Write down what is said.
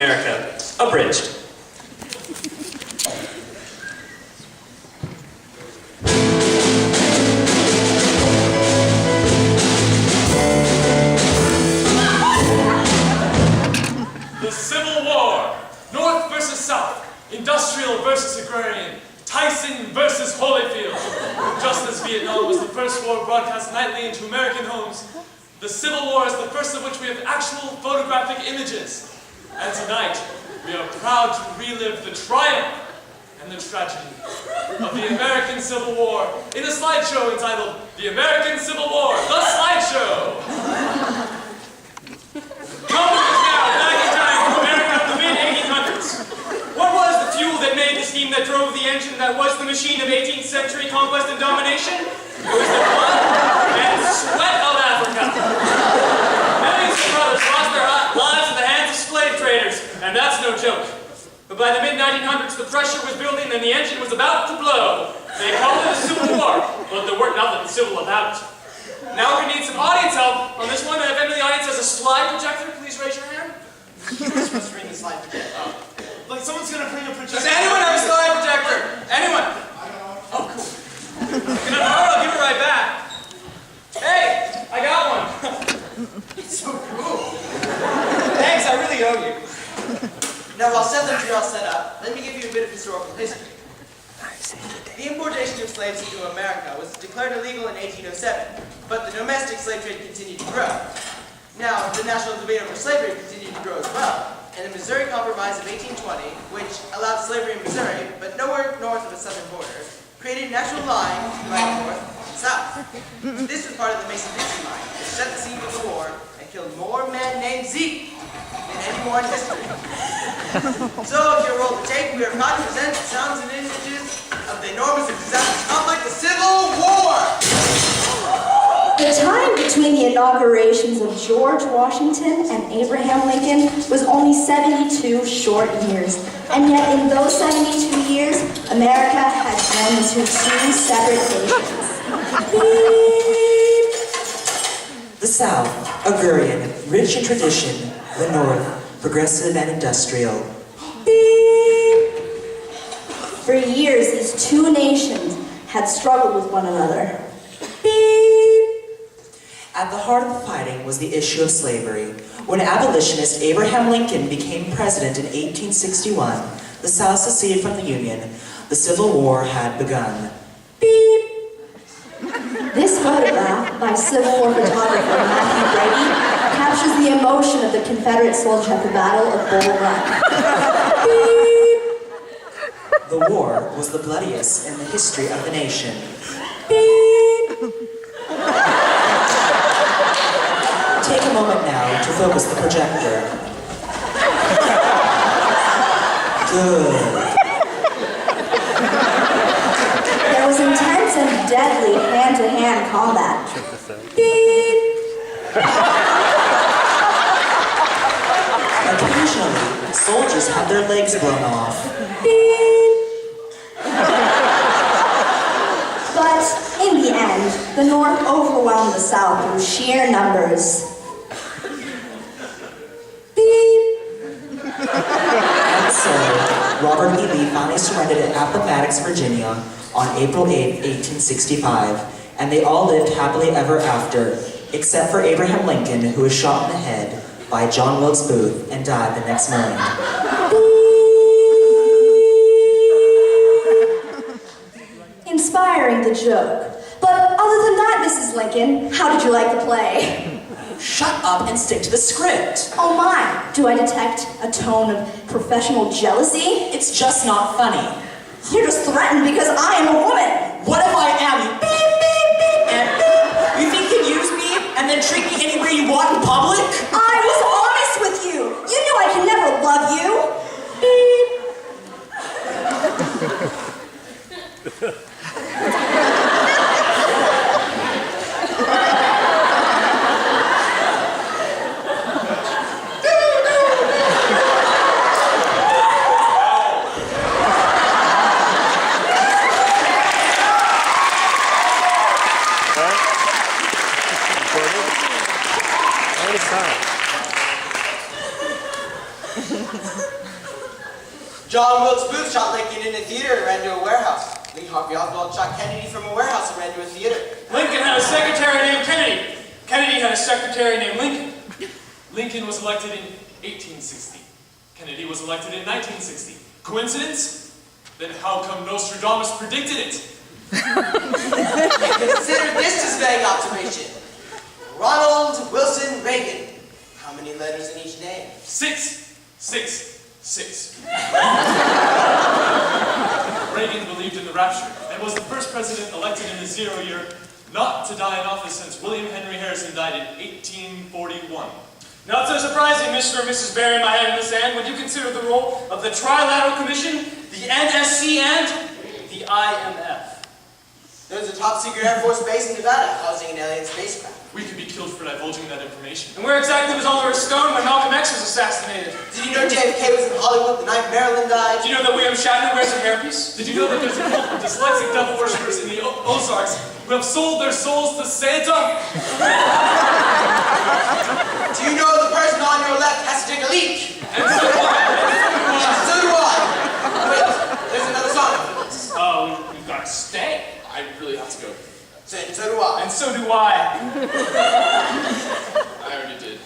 America, Abridged. The Civil War, North versus South, industrial versus agrarian, Tyson versus Holyfield. Just as Vietnam was the first war broadcast nightly into American homes, the Civil War is the first of which we have actual photographic images. And tonight, we are proud to relive the triumph and the tragedy of the American Civil War in a slideshow entitled The American Civil War, the Slideshow. Come with us now, back in time to America of the mid-1800s. What was the fuel that made the steam that drove the engine that was the machine of 18th century conquest and domination? It was the blood and sweat of Africa. Millions of brothers lost their lives at the hands of slave traders, and that's no joke. But by the mid-1900s, the pressure was building and the engine was about to blow. They called it a civil war, but there weren't nothing civil about it. Now we need some audience help on this one. If any of the audience has a slide projector, please raise your hand. Who's supposed to bring the slide projector? Oh. Like someone's gonna bring a projector. Does anyone have a slide projector? Anyone? Oh, cool. Can I borrow? I'll give it right back. Hey, I got one. It's so cool. Thanks, I really owe you. Now, while settlers are all set up, let me give you a bit of historical history. The importation of slaves into America was declared illegal in 1807, but the domestic slave trade continued to grow. Now, the national debate over slavery continued to grow as well, and the Missouri Compromise of 1820, which allowed slavery in Missouri, but nowhere north of the southern border, created an actual line dividing north and south. This was part of the Mason-Dixon line, which set the scene for the war and killed more men named Zeke than any war in history. So, if you roll the tape, we are proud to present the sounds and images of the enormous and disastrous conflict, the Civil War! The time between the inaugurations of George Washington and Abraham Lincoln was only 72 short years. And yet in those 72 years, America had grown into two separate nations. The South, agrarian, rich in tradition. The North, progressive and industrial. For years, these two nations had struggled with one another. At the heart of the fighting was the issue of slavery. When abolitionist Abraham Lincoln became president in 1861, the South seceded from the Union. The Civil War had begun. This photograph by Civil War photographer Matthew Brady captures the emotion of the Confederate soldier at the Battle of Bull Run. The war was the bloodiest in the history of the nation. Take a moment now to focus the projector. Good. There was intense and deadly hand-to-hand combat. Occasionally, soldiers had their legs blown off. But in the end, the North overwhelmed the South through sheer numbers. And so, Robert E. Lee finally surrendered at Appomattox, Virginia on April 8, 1865, and they all lived happily ever after, except for Abraham Lincoln, who was shot in the head by John Wilkes Booth and died the next morning. Inspiring, the joke. But other than that, Mrs. Lincoln, how did you like the play? Shut up and stick to the script. Oh my, do I detect a tone of professional jealousy? It's just not funny. You're just threatened because I am a woman. What if I am you? Beep, beep, beep, and beep. You think you can use me and then treat me any way you want in public? I was honest with you. You knew I could never love you. Beep. All the time. John Wilkes Booth shot Lincoln in a theater and ran to a warehouse. Lee Harvey Oswald shot Kennedy from a warehouse and ran to a theater. Lincoln had a secretary named Kennedy. Kennedy had a secretary named Lincoln. Lincoln was elected in 1860. Kennedy was elected in 1960. Coincidence? Then how come Nostradamus predicted it? Consider this as vague observation. Ronald Wilson Reagan. How many letters in each name? 6, 6, 6. Reagan believed in the rapture and was the first president elected in the 0 year not to die in office since William Henry Harrison died in 1841. Not so surprising, Mr. and Mrs. Bury my head in the sand, when you consider the role of the Trilateral Commission, the NSC, and the IMF. There's a top-secret Air Force base in Nevada housing an alien spacecraft. We could be killed for divulging that information. And where exactly was Oliver Stone when Malcolm X was assassinated? Did you know JFK was in Hollywood the night Marilyn died? Did you know that William Shatner wears a hairpiece? Did you know that there's a cult of dyslexic devil worshippers in the Ozarks who have sold their souls to Santa? Do you know the person on your left has to take a leak? And so what? And so do I. Wait, there's another song. Oh, we've got to stay. I really have to go. So do I. And so do I. I already did.